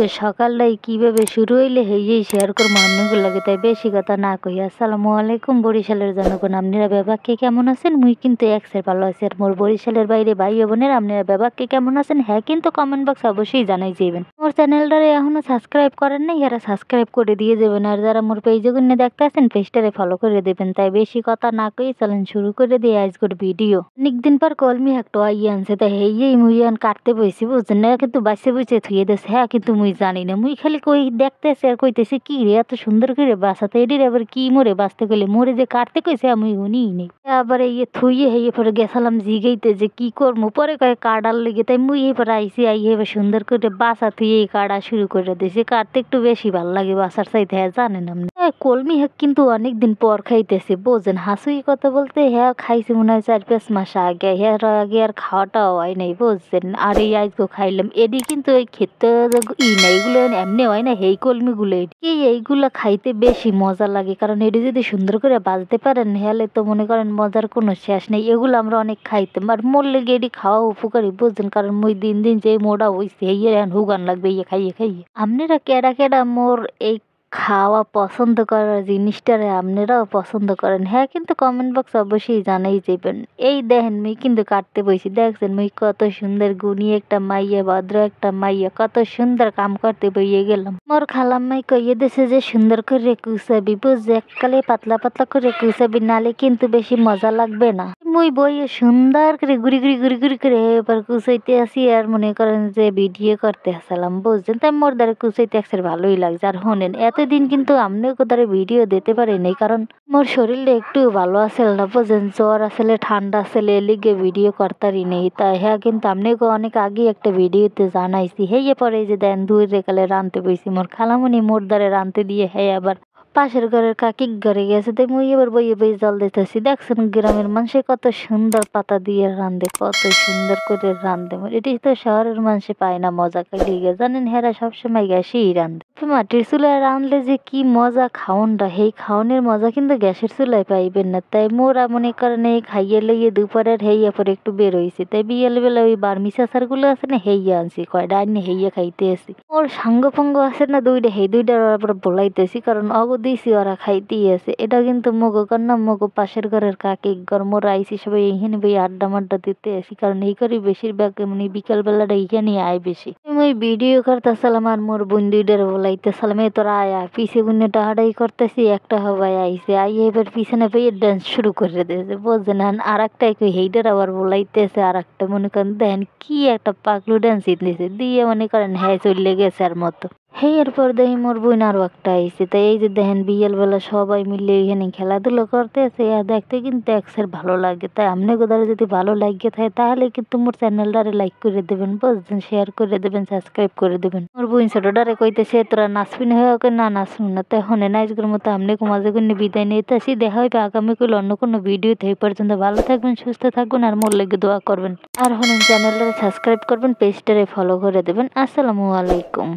আজকে সকালটাই কিভাবে শুরু হইলে হেই শেয়ার করবো আপনাদের লাগে, তাই বেশি কথা না কই। আসসালামু আলাইকুম বরিশালের জনগণ, আপনারা ব্যাপারকে কেমন আছেন? মুই কিন্তু একসের ভালো আছি। আর মোর বরিশালের বাইরে ভাই বোনের আপনারা ব্যাপারকে কেমন আছেন হ্যাঁ কিন্তু কমেন্ট বক্স অবশ্যই জানাই যাবেন। মোর চ্যানেলটারে এখনো সাবস্ক্রাইব করেন নাই, এরা সাবস্ক্রাইব করে দিয়ে যাবেন। আর যারা মোর পেজে গুনে দেখতে আছেন পেজটারে ফলো করে দেবেন। তাই বেশি কথা না কই চলেন শুরু করে দিয়ে আজকের ভিডিও। অনেকদিন পর কলমি একটা আইয়ে আনছে, তাই হেই মুই কাটতে বসছি বুঝছেন না, কিন্তু বাসে বুঝে থুয়ে দিয়েছে। হ্যাঁ কিন্তু মুই জানি না, মুই খালি কই দেখতেছি আর কইতেছি কি রে এত সুন্দর করে বাসাতে এডির আবার কি মোরে বাঁচতে গেলে মোরে যে কাটতে কইছে আমি শুনি নেই। আবার থুইয়ে হেয়ে পরে গেছিলাম জিগাইতে যে কি করবো, পরে কয়ে কাটার লেগে। তাই মুই এবার আইসি আই এবার সুন্দর করে বাসা থুয়ে কাটা শুরু করে দিয়েছি। কাটতে একটু বেশি ভালো লাগে বাসার চাইতে, হ্যাঁ জানেন আপনি। কলমি শাক কিন্তু অনেকদিন পর খাইতেছি বোঝেন। হাসুই কথা বলতে হ্যাঁ খাইছি মনে হয় 4-5 মাস আগে, হ্যাঁ আগে আর খাওয়াটাও হয় নাই বুঝছেন। আর এই আজকে খাইলাম এডি কিন্তু ওই খেতে না, এগুলো এমনি হয় না হেই কলমিগুলো এইগুলা খাইতে বেশি মজা লাগে। কারণ এটি যদি সুন্দর করে বাজতে পারেন হেলে তো মনে করেন মজার কোনো শেষ নেই। এগুলো আমরা অনেক খাইতাম আর মোর লেগে এটি খাওয়া উপকারী বুঝছেন। কারণ মুই দিন দিন যে মোটা হইছে এই হুগান লাগবে ইয়ে খাইয়ে খাইয়ে। আপনারা কেডা কেডা মোর এই খাওয়া পছন্দ করার জিনিসটারে আপনারাও পছন্দ করেন হ্যাঁ কিন্তু কমেন্ট বক্স অবশ্যই জানাই যাবেন। এই দেখেন মুই কিন্তু কাটতে বসি, দেখছেন মুই কত সুন্দর গুণী একটা মাইয়া, ভদ্র একটা মাইয়া, কত সুন্দর কাম করতে বইয়ে গেলাম। মোর খালাম মাই কইয়ে দিছে যে সুন্দর করে কুচাবি বুঝছে, এককালে পাতলা পাতলা করে কুচাবি, নালে কিন্তু বেশি মজা লাগবে না। মুই বইয়ে সুন্দর করে গুড়ি গুড়ি গুড়ি গুড়ি করে এবার কুচাইতে আসি আর মনে করেন যে ভিডিও করতে আসলাম বুঝছেন। তাই মোর দ্বারা কুচাইতে একসার ভালোই লাগছে। আর শোনেন এতদিন কিন্তু আমনেও কোথাও ভিডিও দিতে পারি নাই, কারণ মোর শরীরটা একটু ভালো আসল না বুঝছেন। জ্বর আসলে ঠান্ডা আসলে এলিগে ভিডিও করতারি নেই। তাই হ্যাঁ কিন্তু আমনেকে অনেক আগে একটা ভিডিওতে জানাইছি। হেয়ে পরে যে দেন দুই রেকালে রানতে বইছি, মোর খালামণি মোর দ্বারে রানতে দিয়ে হ্যাঁ আবার পাশের ঘরের কাকি ঘরে গেছে। তাই মুই এবার বইয়ে বই জল দিতেছি। দেখছেন গ্রামের মানুষে কত সুন্দর পাতা দিয়ে রান্ধে, কত সুন্দর করে রান্ধে। এটি তো শহরের মানুষে পায় না মজা খাইলে জানেন, হেরা সবসময় গ্যাসেই রান্ধে। মাটির চুলায় রাঁধলে যে কি মজা খাওনটা, সেই খাওনের মজা কিন্তু গ্যাসের চুলায় পাইবেন না। তাই মোরা মনে করেন এই খাইয়ে লইয়ে দুপুরের হেইয়া পরে একটু বের হয়েছি। তাই বিয়েল বেলা ওই বার্মিস আচার গুলো আছে না হেইয়া আনছি, কয়টা আনি হেইয়া খাইতে আসি। ওর সাঙ্গ ফঙ্গ আছে না দুইটা, সেই দুইটার ওপর বলাইতেছি কারণ অগ দিয়েছি ওরা খাইতেই আছে। এটা কিন্তু মগো কর না মগো পাশের ঘরের কাকি ঘর, মোরা আইসি সবাই এইখানে বই আড্ডা মাড্ডা দিতে আসি। কারণ এই করে বেশিরভাগ মানে বিকাল বেলাটা এইখানে আয় বেশি। ওই ভিডিও করতেছিলাম আর মোর বোন দুইটার বলাইতেছিলাম এ তোরা আয়া পিছে বুনে টাহাডাই করতেছি। একটা হবাই আইসে আইয়ে এবার পিছনে পেয়ে ডান্স শুরু করে দিয়েছে বুঝছেন। আর একটা হেইটার আবার বলাইতেছে আর একটা মনে করেন দেখেন কি একটা পাগলু ডান্স দিতেছে দিয়ে মনে করেন হ্যাঁ চলে গেছে আর মতো। হেই এরপর দেখি মোর বোন আরো একটা আইসে। তাই এই যে দেখেন বিয়েল বেলা সবাই মিলে এখানে খেলাধুলো করতেছে আর দেখতে কিন্তু একসের ভালো লাগে। তাই আপনি কোথাও যদি ভালো লাগে থাকে তাহলে কিন্তু মোর চ্যানেলটারে লাইক করে দেবেন বুঝছেন, শেয়ার করে দেবেন, সাবস্ক্রাইব করে দেবেন। মোর বোন ছোটটারে কইতেছে তোরা নাচবি না হয়ে ওকে না নাচবো না। তাই হনে নাচগুলোর মতো আপনি মাঝে কোনো বিদায় নিতে আসি। দেখা হইবে আগামী কাল অন্য কোনো ভিডিওতে। এই পর্যন্ত ভালো থাকবেন, সুস্থ থাকবেন আর মোর লেগে দোয়া করবেন। আর হনেন চ্যানেলটারে সাবস্ক্রাইব করবেন, পেজটারে ফলো করে দেবেন। আসসালামু আলাইকুম।